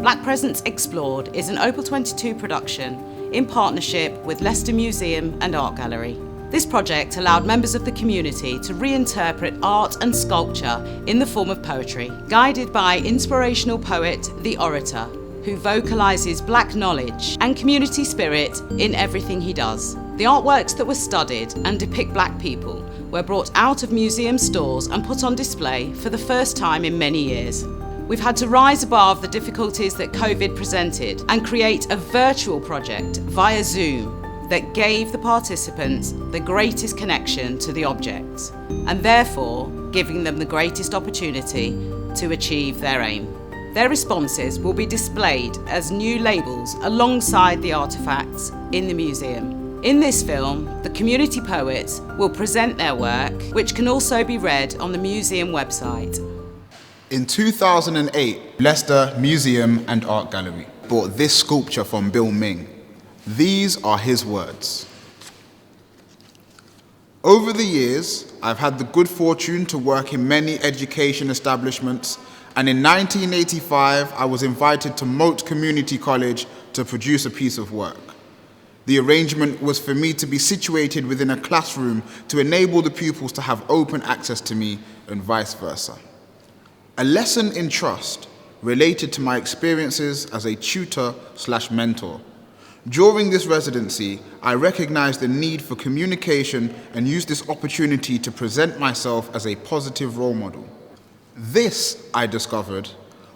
Black Presence Explored is an Opel 22 production in partnership with Leicester Museum and Art Gallery. This project allowed members of the community to reinterpret art and sculpture in the form of poetry, guided by inspirational poet, the Orator, who vocalises black knowledge and community spirit in everything he does. The artworks that were studied and depict black people were brought out of museum stores and put on display for the first time in many years. We've had to rise above the difficulties that COVID presented and create a virtual project via Zoom that gave the participants the greatest connection to the objects and therefore giving them the greatest opportunity to achieve their aim. Their responses will be displayed as new labels alongside the artefacts in the museum. In this film, the community poets will present their work, which can also be read on the museum website. In 2008, Leicester Museum and Art Gallery bought this sculpture from Bill Ming. These are his words. Over the years, I've had the good fortune to work in many education establishments, and in 1985, I was invited to Moat Community College to produce a piece of work. The arrangement was for me to be situated within a classroom to enable the pupils to have open access to me and vice versa. A lesson in trust related to my experiences as a tutor/mentor. During this residency, I recognized the need for communication and used this opportunity to present myself as a positive role model. This, I discovered,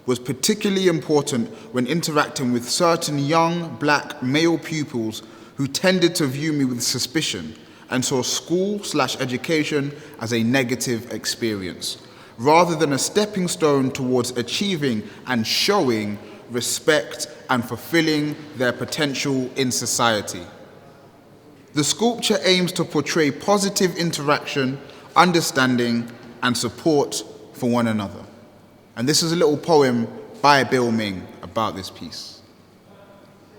was particularly important when interacting with certain young black male pupils who tended to view me with suspicion and saw school/education as a negative experience, rather than a stepping stone towards achieving and showing respect and fulfilling their potential in society. The sculpture aims to portray positive interaction, understanding, and support for one another. And this is a little poem by Bill Ming about this piece.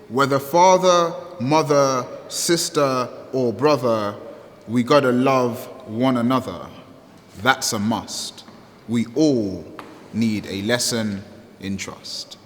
Whether father, mother, sister, or brother, we gotta love one another. That's a must. We all need a lesson in trust.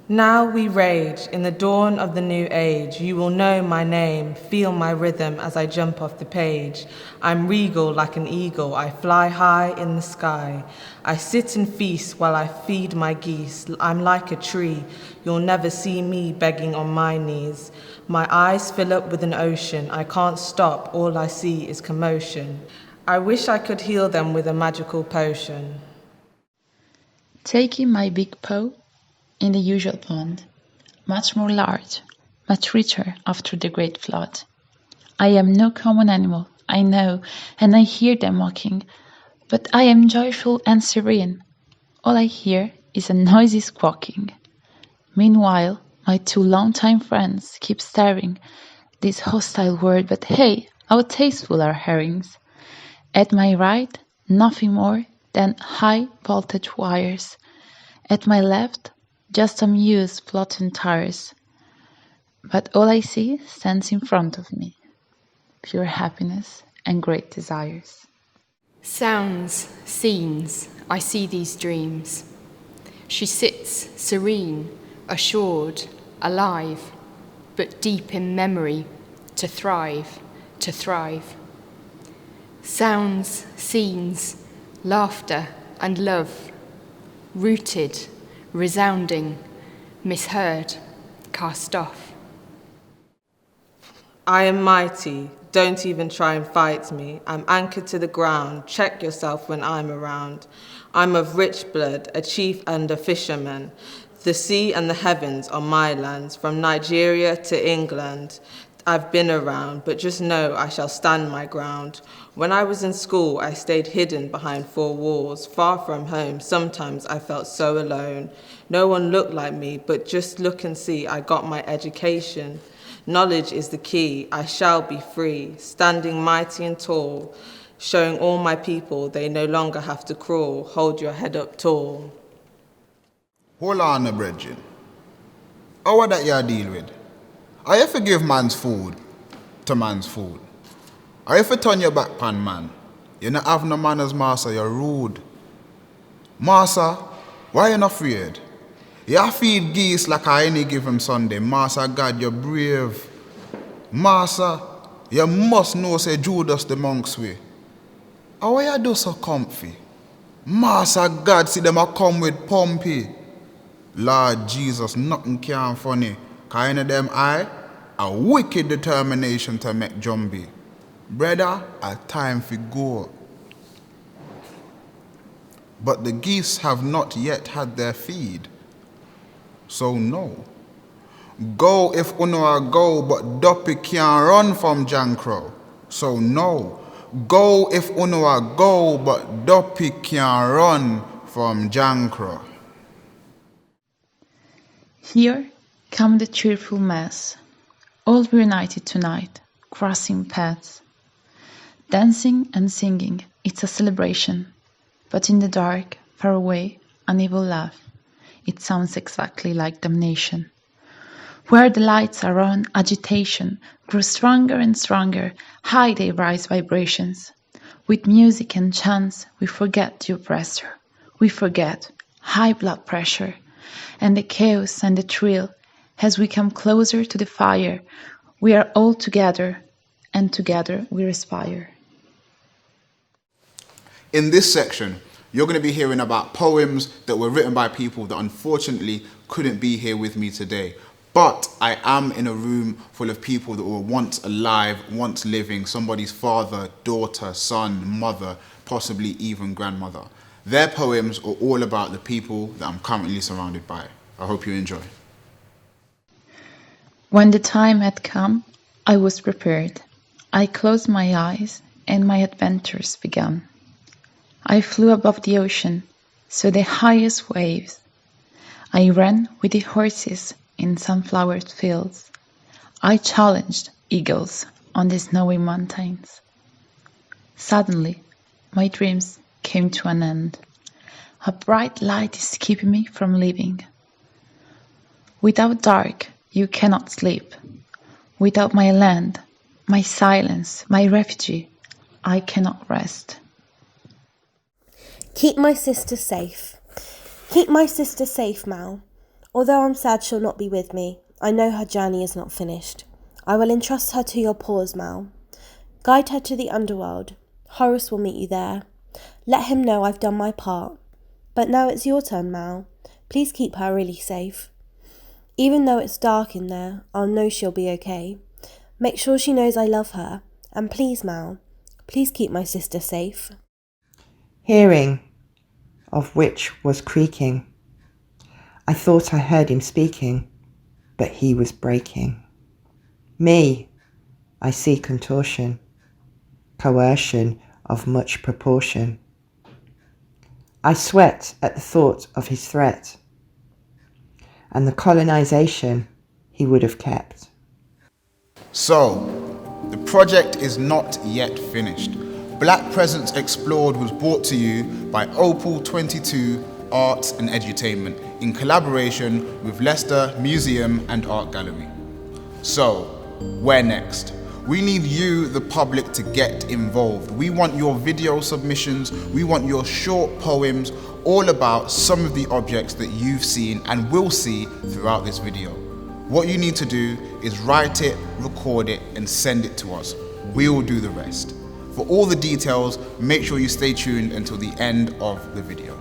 Now we rage in the dawn of the new age. You will know my name, feel my rhythm as I jump off the page. I'm regal like an eagle, I fly high in the sky. I sit and feast while I feed my geese. I'm like a tree, you'll never see me begging on my knees. My eyes fill up with an ocean, I can't stop, all I see is commotion. I wish I could heal them with a magical potion. Taking my big paw in the usual pond, much more large, much richer after the great flood. I am no common animal, I know, and I hear them mocking, but I am joyful and serene. All I hear is a noisy squawking. Meanwhile, my two longtime friends keep staring this hostile word, but hey, how tasteful are herrings. At my right, nothing more than high voltage wires. At my left, just some used floating tires. But all I see stands in front of me, pure happiness and great desires. Sounds, scenes, I see these dreams. She sits serene, assured, alive, but deep in memory, to thrive, to thrive. Sounds, scenes, laughter and love, rooted, resounding, misheard, cast off. I am mighty, don't even try and fight me. I'm anchored to the ground, check yourself when I'm around. I'm of rich blood, a chief and a fisherman. The sea and the heavens are my lands, from Nigeria to England. I've been around, but just know I shall stand my ground. When I was in school, I stayed hidden behind four walls, far from home. Sometimes I felt so alone. No one looked like me, but just look and see, I got my education. Knowledge is the key, I shall be free, standing mighty and tall, showing all my people they no longer have to crawl. Hold your head up tall. Hold on, brethren. How are that you deal with? I ever give man's food to man's food. I ever turn your back pan man. You not have no manners, master, you're rude. Master, why you not afraid? You feed geese like a any given Sunday. Master God, you're brave. Master, you must know say Judas the monk's way. How why you do so comfy? Master God, see them a come with pumpy. Lord Jesus, nothing can funny. Cause any of them a wicked determination to make jumbie. Brother, a time for go. But the geese have not yet had their feed. So no. Go if uno a go, but Duppy can't run from Jankro. So no. Go if uno a go, but Duppy can't run from Jankro. Here come the cheerful mass, all reunited tonight, crossing paths. Dancing and singing, it's a celebration. But in the dark, far away, an evil laugh. It sounds exactly like damnation. Where the lights are on, agitation grows stronger and stronger, high they rise vibrations. With music and chants, we forget the oppressor. We forget high blood pressure, and the chaos and the thrill. As we come closer to the fire, we are all together, and together we respire. In this section, you're going to be hearing about poems that were written by people that unfortunately couldn't be here with me today. But I am in a room full of people that were once alive, once living, somebody's father, daughter, son, mother, possibly even grandmother. Their poems are all about the people that I'm currently surrounded by. I hope you enjoy. When the time had come, I was prepared. I closed my eyes and my adventures began. I flew above the ocean, saw the highest waves. I ran with the horses in sunflowered fields. I challenged eagles on the snowy mountains. Suddenly, my dreams came to an end. A bright light is keeping me from living. Without dark, you cannot sleep. Without my land, my silence, my refuge, I cannot rest. Keep my sister safe. Keep my sister safe, Mal. Although I'm sad she'll not be with me, I know her journey is not finished. I will entrust her to your paws, Mal. Guide her to the underworld. Horace will meet you there. Let him know I've done my part. But now it's your turn, Mal. Please keep her really safe. Even though it's dark in there, I'll know she'll be okay. Make sure she knows I love her. And please, Mal, please keep my sister safe. Hearing, of which was creaking. I thought I heard him speaking, but he was breaking. Me, I see contortion, coercion of much proportion. I sweat at the thought of his threat, and the colonization he would have kept. So, the project is not yet finished. Black Presence Explored was brought to you by Opel 22 Arts and Edutainment in collaboration with Leicester Museum and Art Gallery. So, where next? We need you, the public, to get involved. We want your video submissions, we want your short poems, all about some of the objects that you've seen and will see throughout this video. What you need to do is write it, record it, and send it to us. We will do the rest. For all the details, make sure you stay tuned until the end of the video.